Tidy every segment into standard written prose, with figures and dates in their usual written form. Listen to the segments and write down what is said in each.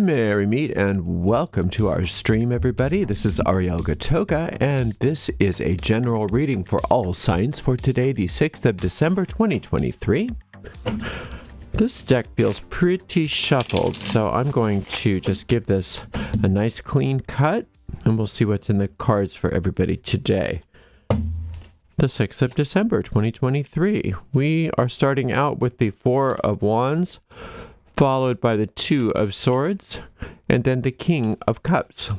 Merry meet and welcome to our stream, everybody. This is Ariel, and this is a general reading for all signs for today, the 6th of December, 2023. This deck feels pretty shuffled, so I'm going to just give this a nice clean cut, and we'll see what's in the cards for everybody today. The 6th of December, 2023. We are starting out with the Four of Wands, followed by the Two of Swords, and then the King of Cups.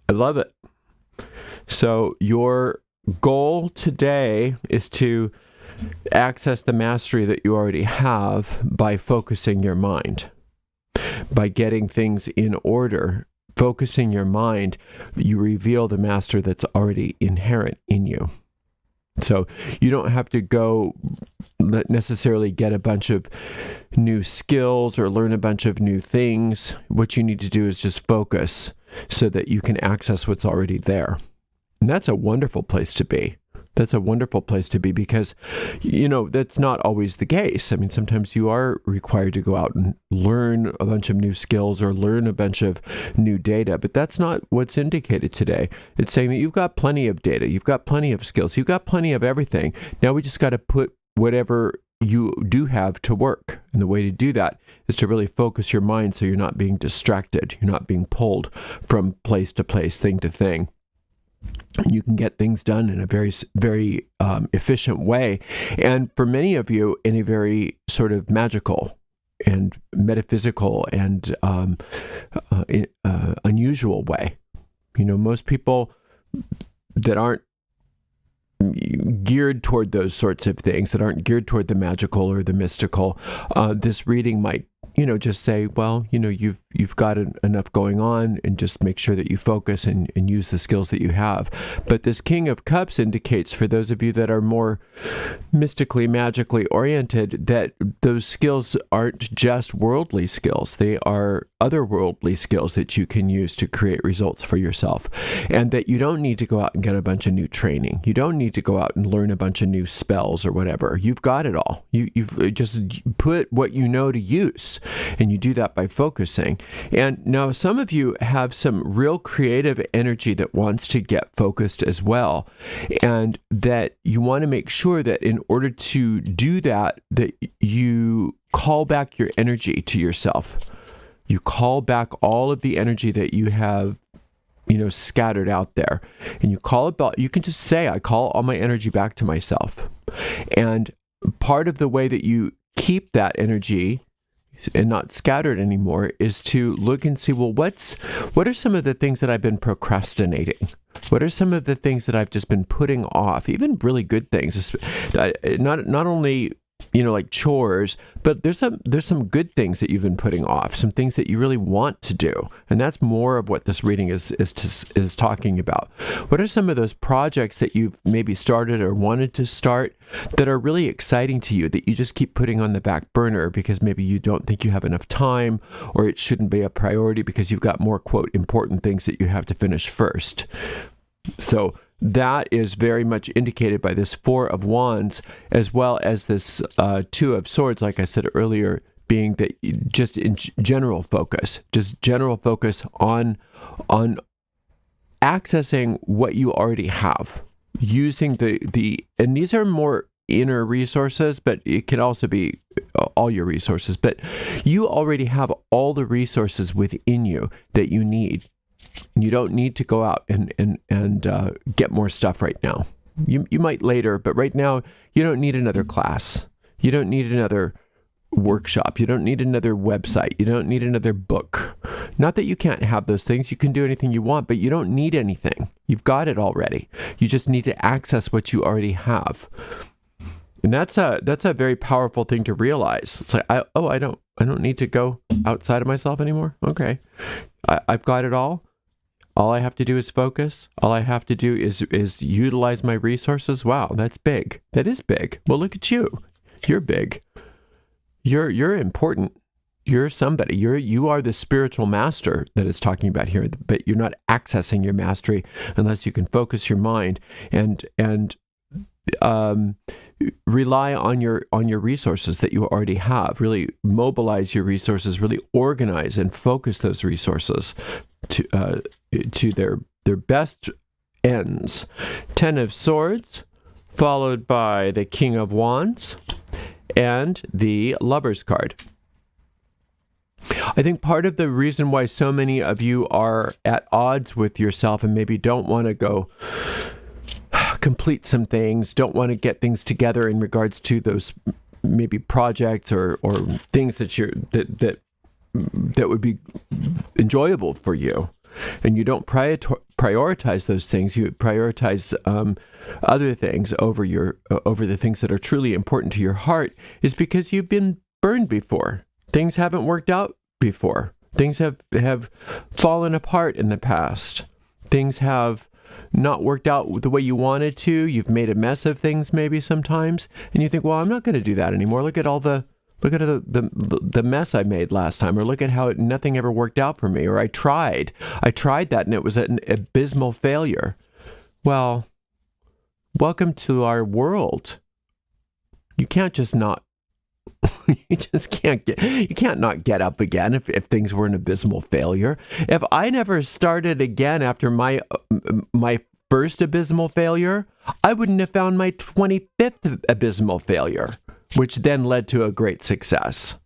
I love it. So your goal today is to access the mastery that you already have by focusing your mind, by getting things in order. Focusing your mind, you reveal the master that's already inherent in you. So you don't have to go necessarily get a bunch of new skills or learn a bunch of new things. What you need to do is just focus so that you can access what's already there. And that's a wonderful place to be. That's a wonderful place to be because, you know, that's not always the case. I mean, sometimes you are required to go out and learn a bunch of new skills or learn a bunch of new data, but that's not what's indicated today. It's saying that you've got plenty of data, you've got plenty of skills, you've got plenty of everything. Now we just got to put whatever you do have to work. And the way to do that is to really focus your mind so you're not being distracted, you're not being pulled from place to place, thing to thing. You can get things done in a very efficient way. And for many of you, in a very sort of magical and metaphysical and unusual way. You know, most people that aren't geared toward those sorts of things, that aren't geared toward the magical or the mystical, this reading might, you know, just say, well, you know, you've got enough going on, and just make sure that you focus and use the skills that you have. But this King of Cups indicates, for those of you that are more mystically, magically oriented, that those skills aren't just worldly skills. They are otherworldly skills that you can use to create results for yourself. And that you don't need to go out and get a bunch of new training. You don't need to go out and learn a bunch of new spells or whatever. You've got it all. You've just put what you know to use. And you do that by focusing. And now some of you have some real creative energy that wants to get focused as well. And that you want to make sure that in order to do that, that you call back your energy to yourself. You call back all of the energy that you have, you know, scattered out there. And you call it back. You can just say, I call all my energy back to myself. And part of the way that you keep that energy and not scattered anymore is to look and see, well, what are some of the things that I've been procrastinating? What are some of the things that I've just been putting off? Even really good things, not only, you know, like chores, but there's some good things that you've been putting off, some things that you really want to do. And that's more of what this reading is talking about. What are some of those projects that you've maybe started or wanted to start that are really exciting to you, that you just keep putting on the back burner because maybe you don't think you have enough time, or it shouldn't be a priority because you've got more, quote, important things that you have to finish first. So that is very much indicated by this Four of Wands, as well as this Two of Swords, like I said earlier, being that just in general focus on accessing what you already have, using and these are more inner resources, but it can also be all your resources, but you already have all the resources within you that you need. You don't need to go out and get more stuff right now. You might later, but right now you don't need another class. You don't need another workshop. You don't need another website. You don't need another book. Not that you can't have those things. You can do anything you want, but you don't need anything. You've got it already. You just need to access what you already have. And that's a very powerful thing to realize. It's like, I don't need to go outside of myself anymore. Okay. I've got it all. All I have to do is focus. All I have to do is utilize my resources. Wow, that's big. That is big. Well, look at you. You're big. You're important. You're somebody. You are the spiritual master that it's talking about here. But you're not accessing your mastery unless you can focus your mind and rely on your resources that you already have. Really mobilize your resources. Really organize and focus those resources to their best ends. 10 of Swords, followed by the King of Wands and the Lover's card. I think part of the reason why so many of you are at odds with yourself and maybe don't want to go complete some things, don't want to get things together in regards to those maybe projects or things that would be enjoyable for you, and you don't prioritize those things. You prioritize other things over the things that are truly important to your heart, is because you've been burned before. Things haven't worked out before. Things have fallen apart in the past. Things have not worked out the way you wanted to. You've made a mess of things maybe sometimes, and you think, well, I'm not going to do that anymore. Look at the mess I made last time, or look at how nothing ever worked out for me, or I tried that and it was an abysmal failure. Well, welcome to our world. You can't just not you can't not get up again if things were an abysmal failure. If I never started again after my first abysmal failure, I wouldn't have found my 25th abysmal failure, which then led to a great success.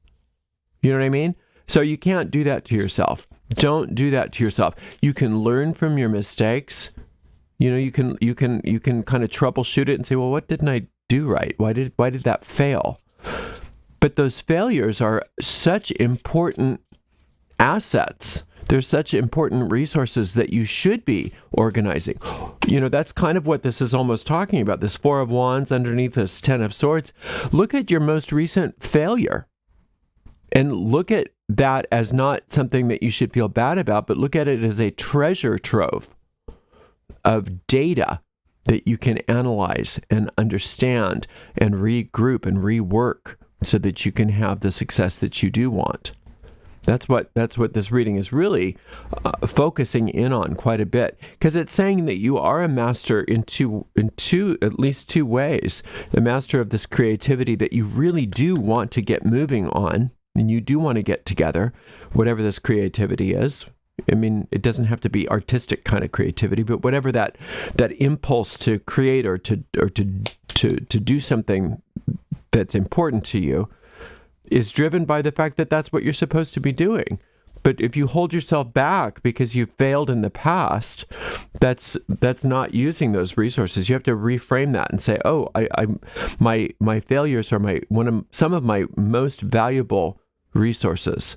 You know what I mean? So you can't do that to yourself. Don't do that to yourself. You can learn from your mistakes. You know, you can kind of troubleshoot it and say, well, what didn't I do right? Why did that fail? But those failures are such important assets. They're such important resources that you should be organizing. You know, that's kind of what this is almost talking about. This Four of Wands underneath this 10 of Swords. Look at your most recent failure and look at that as not something that you should feel bad about, but look at it as a treasure trove of data that you can analyze and understand and regroup and rework, so that you can have the success that you do want. That's what this reading is really focusing in on quite a bit, because it's saying that you are a master in at least two ways. A master of this creativity that you really do want to get moving on, and you do want to get together, whatever this creativity is. I mean, it doesn't have to be artistic kind of creativity, but whatever that impulse to create or to do something that's important to you is driven by the fact that that's what you're supposed to be doing. But if you hold yourself back because you failed in the past, that's not using those resources. You have to reframe that and say, oh, my failures are some of my most valuable resources,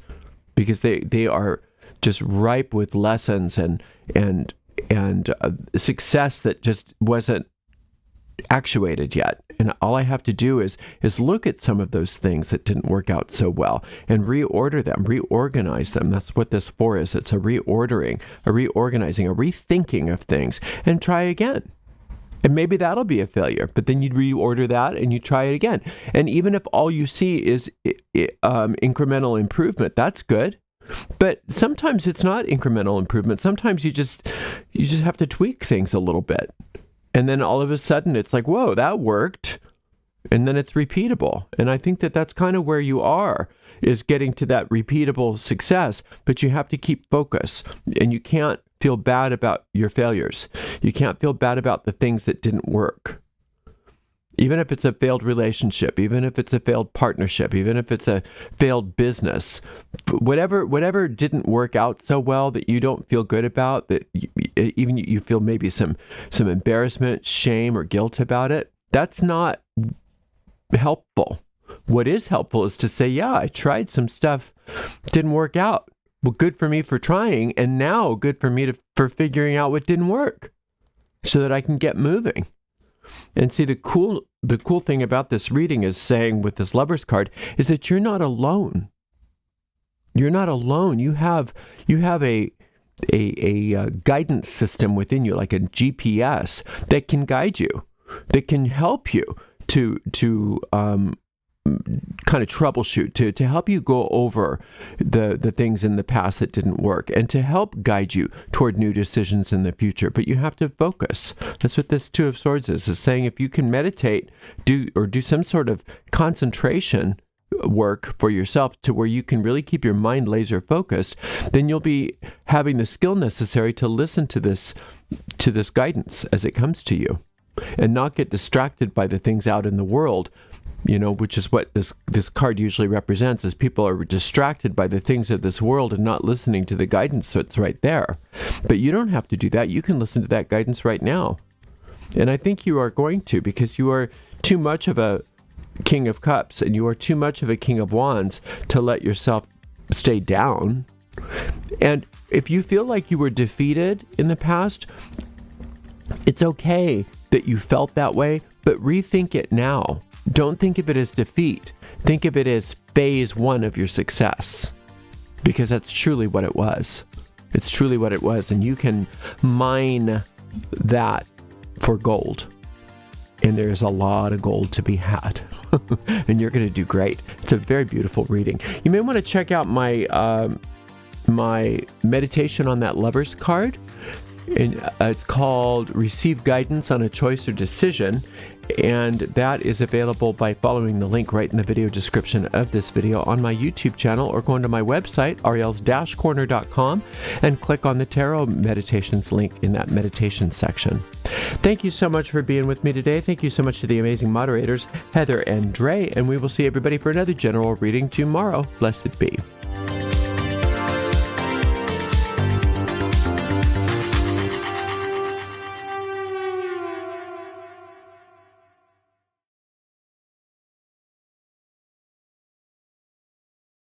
because they are just ripe with lessons and success that just wasn't actuated yet. And all I have to do is look at some of those things that didn't work out so well and reorder them, reorganize them. That's what this four is. It's a reordering, a reorganizing, a rethinking of things, and try again. And maybe that'll be a failure, but then you reorder that and you try it again. And even if all you see is incremental improvement, that's good. But sometimes it's not incremental improvement. Sometimes you just have to tweak things a little bit. And then all of a sudden it's like, whoa, that worked. And then it's repeatable. And I think that that's kind of where you are, is getting to that repeatable success. But you have to keep focus. And you can't feel bad about your failures. You can't feel bad about the things that didn't work. Even if it's a failed relationship, even if it's a failed partnership, even if it's a failed business, whatever didn't work out so well that you don't feel good about, that even you feel maybe some embarrassment, shame, or guilt about it, that's not helpful. What is helpful is to say, yeah, I tried some stuff, didn't work out. Well, good for me for trying, and now good for me for figuring out what didn't work, so that I can get moving. And see, the cool thing about this reading is saying with this Lover's card is that you're not alone. You're not alone. You have a guidance system within you, like a GPS, that can guide you, that can help you to kind of troubleshoot, to help you go over the things in the past that didn't work, and to help guide you toward new decisions in the future. But you have to focus. That's what this Two of Swords is saying. If you can meditate, do some sort of concentration work for yourself to where you can really keep your mind laser focused, then you'll be having the skill necessary to listen to this guidance as it comes to you, and not get distracted by the things out in the world, which is what this card usually represents, is people are distracted by the things of this world and not listening to the guidance that's right there. But you don't have to do that. You can listen to that guidance right now. And I think you are going to, because you are too much of a King of Cups and you are too much of a King of Wands to let yourself stay down. And if you feel like you were defeated in the past, it's okay that you felt that way, but rethink it now. Don't think of it as defeat. Think of it as phase 1 of your success, because that's truly what it was. It's truly what it was, and you can mine that for gold. And there's a lot of gold to be had. And you're going to do great. It's a very beautiful reading. You may want to check out my meditation on that Lovers card. And it's called Receive Guidance on a Choice or Decision. And that is available by following the link right in the video description of this video on my YouTube channel, or going to my website, ariels-corner.com, and click on the Tarot Meditations link in that meditation section. Thank you so much for being with me today. Thank you so much to the amazing moderators, Heather and Dre, and we will see everybody for another general reading tomorrow. Blessed be.